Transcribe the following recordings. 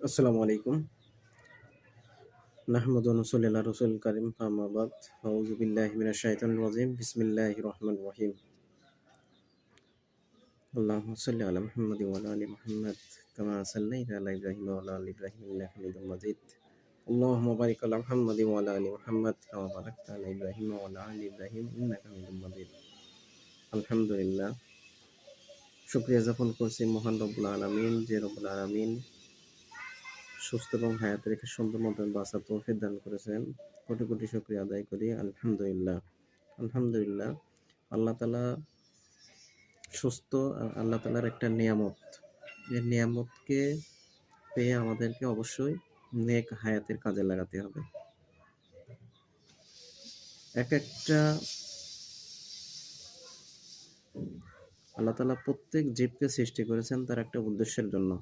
আসসালামু আলাইকুম। নাহমাদু ওয়া নুসাল্লি আলা রাসূলিল কারীম, আম্মা বাদ। আউযু বিল্লাহি মিনাশ শাইতানির রাজীম। বিসমিল্লাহির রহমানির রহিম। আল্লাহুম্মা সাল্লি আলা মুহাম্মাদিন ওয়া আলা আলি মুহাম্মাদ কামা সাল্লাইতা আলা ইব্রাহিম ওয়া আলা আলি ইব্রাহিম ইন্নাকা হামিদুম মাজিদ। আল্লাহুম্মা বারিক আলা মুহাম্মাদিন ওয়া আলা আলি মুহাম্মাদ কামা বারাকতা আলা ইব্রাহিম ওয়া আলা আলি ইব্রাহিম ইন্নাকা হামিদুম মাজিদ। আলহামদুলিল্লাহ। শুকরিয়া জ্ঞাপন করছি মহান রব্বুল আলামিন, যে রব্বুল আলামিন সুস্থ এবং হায়াতে রেখে সুন্দর মতন বাঁচার তৌফিক দান করেছেন। কোটি কোটি শুকরিয়া আদায় করি। আলহামদুলিল্লাহ। আলহামদুলিল্লাহ। আল্লাহ তাআলা সুস্থ, আল্লাহ তাআলার একটা নিয়ামত। এই নিয়ামতকে পেয়ে আমাদেরকে অবশ্যই নেক হায়াতের কাজে লাগাতে হবে। একটা আল্লাহ তাআলা প্রত্যেক জীবকে সৃষ্টি করেছেন তার একটা উদ্দেশ্যের জন্য।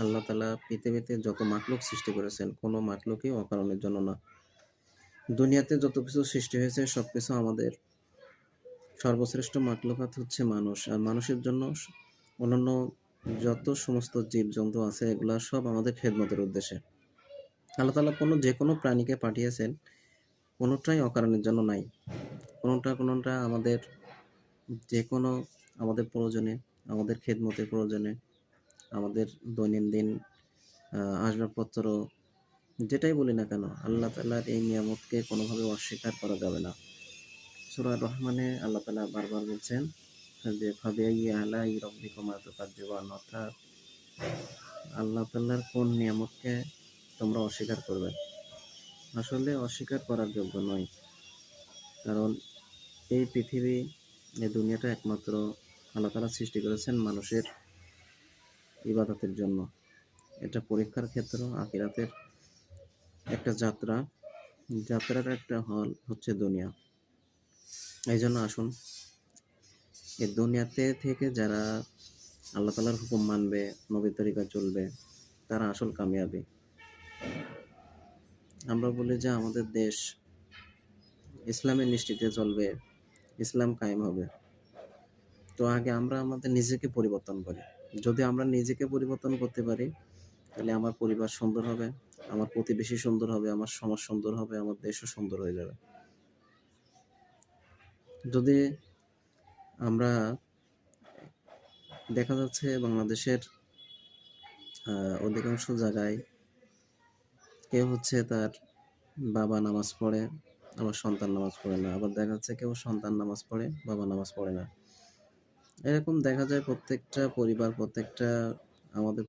আল্লাহ তাআলা পৃথিবীতে যত মাখলুক সৃষ্টি করেছেন, কোনো মাখলুকই অকারণের জন্য না। দুনিয়াতে যত কিছু সৃষ্টি হয়েছে সবকিছু আমাদের সর্বশ্রেষ্ঠ মাখলুকাত হচ্ছে মানুষ। আর মানুষের জন্য অন্যান্য যত সমস্ত জীবজন্তু আছে এগুলা সব আমাদের খেদমতের উদ্দেশ্যে। আল্লাহ তাআলা যেকোনো প্রাণীকে পাঠিয়েছেন, কোনোটাই অকারণের জন্য নাই। কোনোটা আমাদের যেকোনো আমাদের প্রয়োজনে, আমাদের খেদমতের প্রয়োজনে, আমাদের দৈনন্দিন আসবাবপত্র যেটাই বলি না কেন, আল্লাহ তাআলার এই নিয়ামতকে কোনোভাবে অস্বীকার করা যাবে না। সূরা রহমানে আল্লাহ তাআলা বারবার বলছেন যে ফাবিআইয়ি আলাই রাব্বিকুমা তুকাজ্জিবান, অর্থাৎ আল্লাহ তাআলার কোন নিয়ামতকে তোমরা অস্বীকার করবে। আসলে অস্বীকার করার যোগ্য নয়, কারণ এই পৃথিবী, এই দুনিয়াটা একমাত্র আল্লাহ তাআলা সৃষ্টি করেছেন মানুষের ইবাদতের জন্য। এটা পরীক্ষার ক্ষেত্র, আখিরাতের একটা যাত্রার একটা হল হচ্ছে দুনিয়া। এই জন্য আসুন, এই দুনিয়াতে থেকে যারা আল্লাহ তাআলার হুকুম মানবে, নবীর তরিকায় চলবে, তারা আসল কামিয়াবি। আমরা বলি যে আমাদের দেশ ইসলামের নিশ্চিতে চলবে, ইসলাম কায়েম হবে। তো আগে আমরা আমাদের নিজেকে পরিবর্তন করি। যদি আমরা নিজেকে পরিবর্তন করতে পারি, তাহলে আমার পরিবার সুন্দর হবে, আমার প্রতিবেশী সুন্দর হবে, আমার সমাজ সুন্দর হবে, আমার দেশও সুন্দর হয়ে যাবে। যদি আমরা দেখা যাচ্ছে বাংলাদেশের অধিকাংশ জায়গায় কেউ হচ্ছে তার বাবা নামাজ পড়ে, আবার সন্তান নামাজ পড়ে না। আবার দেখা যাচ্ছে কেউ সন্তান নামাজ পড়ে, বাবা নামাজ পড়ে না। এরকম দেখা যায় প্রত্যেকটা পরিবার, প্রত্যেকটা আমাদের